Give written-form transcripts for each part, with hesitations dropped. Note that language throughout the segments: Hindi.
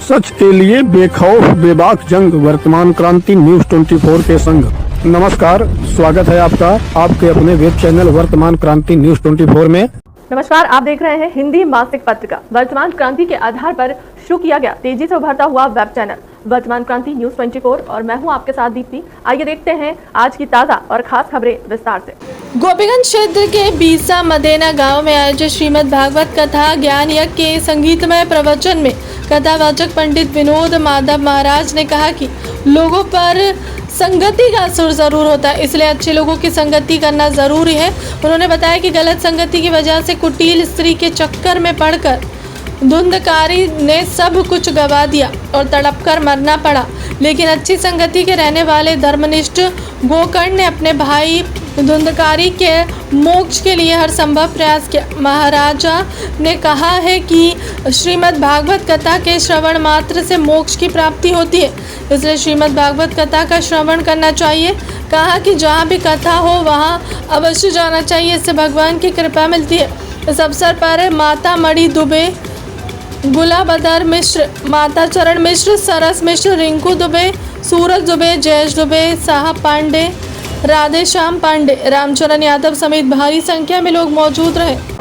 सच के लिए बेखौफ बेबाक जंग, वर्तमान क्रांति न्यूज 24 के संग। नमस्कार, स्वागत है आपका आपके अपने वेब चैनल वर्तमान क्रांति न्यूज 24 में। नमस्कार, आप देख रहे हैं हिंदी मासिक पत्रिका वर्तमान क्रांति के आधार पर शुरू किया गया तेजी से उभरता हुआ वेब चैनल वर्तमान क्रांति न्यूज 24 और मैं हूं आपके साथ दीप्ति। आइए देखते हैं आज की ताजा और खास खबरें विस्तार से। गोपीगंज क्षेत्र के बीसा मदेना गांव में आयोजित श्रीमद् भागवत कथा ज्ञान यज्ञ के संगीतमय प्रवचन में कथावाचक पंडित विनोद माधव महाराज ने कहा कि लोगों पर संगति का असर जरूर होता है, इसलिए अच्छे लोगों की संगति करना जरूरी है। उन्होंने बताया कि गलत संगति की वजह से कुटिल स्त्री के चक्कर में पड़कर धुंधकारी ने सब कुछ गवा दिया और तड़पकर मरना पड़ा, लेकिन अच्छी संगति के रहने वाले धर्मनिष्ठ गोकर्ण ने अपने भाई धुंधकारी के मोक्ष के लिए हर संभव प्रयास किया। महाराजा ने कहा है कि श्रीमद् भागवत कथा के श्रवण मात्र से मोक्ष की प्राप्ति होती है, इसलिए श्रीमद् भागवत कथा का श्रवण करना चाहिए। कहा कि जहाँ भी कथा हो वहाँ अवश्य जाना चाहिए, इससे भगवान की कृपा मिलती है। इस अवसर पर माता मणि दुबे, गुलाबदर मिश्र, माता चरण मिश्र, सरस मिश्र, रिंकू दुबे, सूरज दुबे, जयेश दुबे, साहब पांडे, राधेश्याम पांडे, रामचरण यादव समेत भारी संख्या में लोग मौजूद रहे।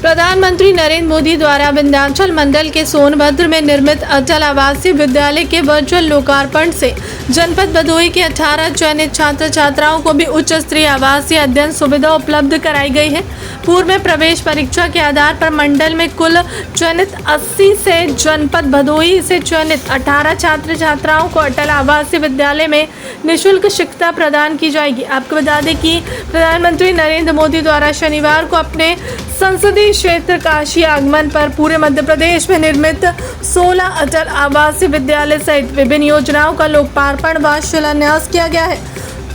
प्रधानमंत्री नरेंद्र मोदी द्वारा विंध्याचल मंडल के सोनभद्र में निर्मित अटल आवासीय विद्यालय के वर्चुअल लोकार्पण से जनपद भदोही के 18 चयनित छात्र छात्राओं को भी उच्च स्तरीय आवासीय अध्ययन सुविधा उपलब्ध कराई गई है। पूर्व में प्रवेश परीक्षा के आधार पर मंडल में कुल चयनित 80 से जनपद भदोही से चयनित 18 छात्र छात्राओं को अटल आवासीय विद्यालय में निःशुल्क शिक्षा प्रदान की जाएगी। आपको बता दें कि प्रधानमंत्री नरेंद्र मोदी द्वारा शनिवार को अपने संसदीय क्षेत्र काशी आगमन पर पूरे मध्य प्रदेश में निर्मित 16 अटल आवासीय विद्यालय सहित विभिन्न योजनाओं का लोकार्पण व शिलान्यास किया गया है।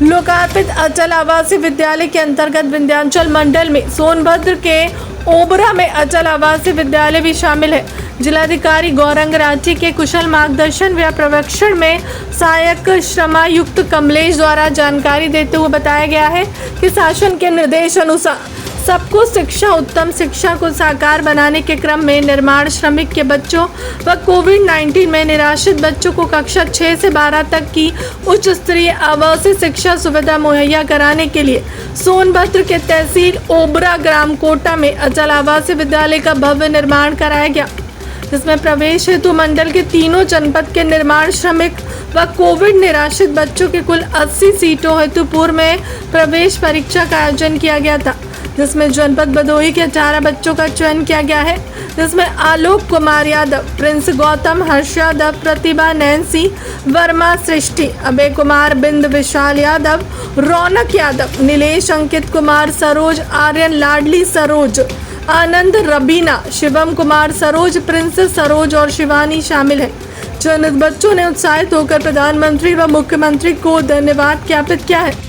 लोकार्पित अटल आवासीय विद्यालय के अंतर्गत विंध्याचल मंडल में सोनभद्र के ओबरा में अटल आवासीय विद्यालय भी शामिल है। जिलाधिकारी गौरंग राठी के कुशल मार्गदर्शन व प्रवक्षण में सहायक श्रमायुक्त कमलेश द्वारा जानकारी देते हुए बताया गया है कि शासन के निर्देश अनुसार सबको शिक्षा, उत्तम शिक्षा को साकार बनाने के क्रम में निर्माण श्रमिक के बच्चों व कोविड-19 में निराश्रित बच्चों को कक्षा 6 से 12 तक की उच्च स्तरीय आवासीय शिक्षा सुविधा मुहैया कराने के लिए सोनभद्र के तहसील ओबरा ग्राम कोटा में अटल आवासीय विद्यालय का भव्य निर्माण कराया गया, जिसमें प्रवेश हेतु मंडल के तीनों जनपद के निर्माण श्रमिक व कोविड निराश्रित बच्चों के कुल 80 सीटों हेतु पूर्व में प्रवेश परीक्षा का आयोजन किया गया था, जिसमें जनपद भदोही के 18 बच्चों का चयन किया गया है, जिसमें आलोक कुमार यादव, प्रिंस गौतम, हर्ष यादव, प्रतिभा, नैन्सी वर्मा, सृष्टि, अभय कुमार, बिंद, विशाल यादव, रौनक यादव, नीलेश, अंकित कुमार, सरोज, आर्यन, लाडली सरोज, आनंद, रबीना, शिवम कुमार सरोज, प्रिंस सरोज और शिवानी शामिल है। चयनित बच्चों ने उत्साहित होकर प्रधानमंत्री व मुख्यमंत्री को धन्यवाद ज्ञापित किया है।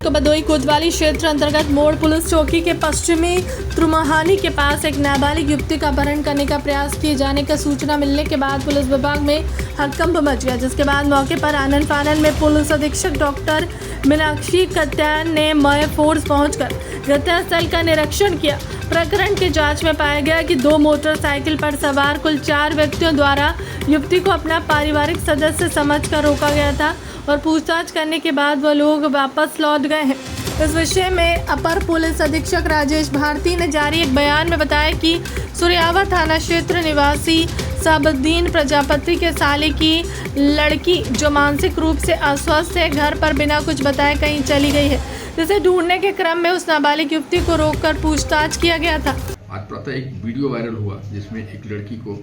तो भदोही कोतवाली क्षेत्र अंतर्गत मोड़ पुलिस चौकी के पश्चिमी त्रुमहानी के पास एक नाबालिग युवती का अपहरण करने का प्रयास किए जाने का सूचना मिलने के बाद पुलिस विभाग में हड़कंप मच गया, जिसके बाद मौके पर आनन फानन में पुलिस अधीक्षक डॉक्टर मीनाक्षी कत्यान ने मय फोर्स पहुंचकर घटनास्थल का निरीक्षण किया। प्रकरण की जांच में पाया गया कि 2 मोटरसाइकिल पर सवार कुल 4 व्यक्तियों द्वारा युवती को अपना पारिवारिक सदस्य समझकर रोका गया था और पूछताछ करने के बाद वह लोग वापस लौट गए हैं। इस विषय में अपर पुलिस अधीक्षक राजेश भारती ने जारी एक बयान में बताया कि सूर्यावा थाना क्षेत्र निवासी साबुद्दीन प्रजापति के साले की लड़की जो मानसिक रूप से अस्वस्थ है, घर पर बिना कुछ बताए कहीं चली गई है, जिसे ढूंढने के क्रम में उस नाबालिग युवती को रोककर पूछताछ किया गया था। आज प्रातः एक वीडियो वायरल हुआ जिसमें एक लड़की को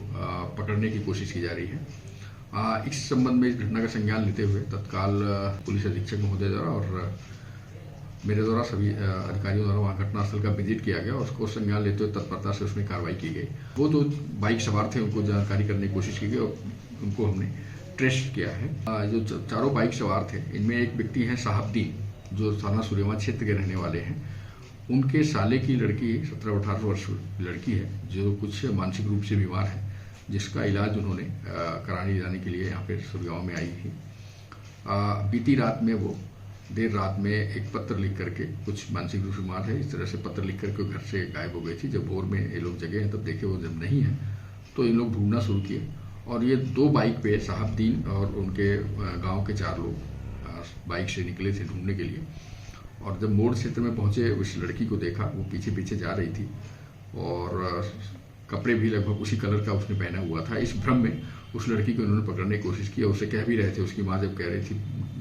पकड़ने की कोशिश की जा रही है। इस संबंध में इस घटना का संज्ञान लेते हुए तत्काल पुलिस अधीक्षक महोदय द्वारा और मेरे द्वारा सभी अधिकारियों द्वारा वहाँ घटनास्थल का विजिट किया गया और उसको संज्ञान लेते हुए तत्परता से उसमें कार्रवाई की गई। वो तो बाइक सवार थे, उनको जानकारी करने की कोशिश की गई और उनको हमने ट्रेस किया है। जो चारों बाइक सवार थे, इनमें एक व्यक्ति है साहबदीन, जो थाना सूर्यावा क्षेत्र के रहने वाले हैं। उनके साले की लड़की 17-18 वर्ष लड़की है, जो कुछ मानसिक रूप से बीमार है, जिसका इलाज उन्होंने कराने जाने के लिए यहाँ पे सूर्यावा में आई थी। बीती रात में वो देर रात में एक पत्र लिख करके, कुछ मानसिक रूप से बीमार है, इस तरह से पत्र लिख करके घर से गायब हो गई थी। जब भोर में ये लोग जगे हैं तब देखे वो जब नहीं है तो इन लोग ढूंढना शुरू किए और ये 2 बाइक पे साहबदीन और उनके गांव के 4 लोग बाइक से निकले थे ढूंढने के लिए। और जब मोड़ क्षेत्र में पहुंचे उस लड़की को देखा, वो पीछे पीछे जा रही थी और कपड़े भी लगभग उसी कलर का उसने पहना हुआ था। इस भ्रम में उस लड़की को इन्होंने पकड़ने की कोशिश की और उसे कह भी रहे थे, उसकी माँ जब कह रही थी,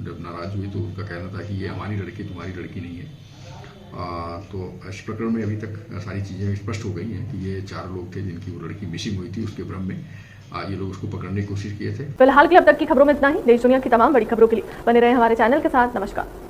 जब नाराज हुई तो उनका कहना था कि ये हमारी लड़की तुम्हारी लड़की नहीं है। तो इस प्रकरण में अभी तक सारी चीज़ें स्पष्ट हो गई हैं कि ये 4 लोग थे जिनकी वो लड़की मिसिंग हुई थी। उसके भ्रम में ये लोग उसको पकड़ने की कोशिश किए थे। फिलहाल के लिए अब तक की खबरों में इतना ही। देश दुनिया की तमाम बड़ी खबरों के लिए बने रहे हमारे चैनल के साथ। नमस्कार।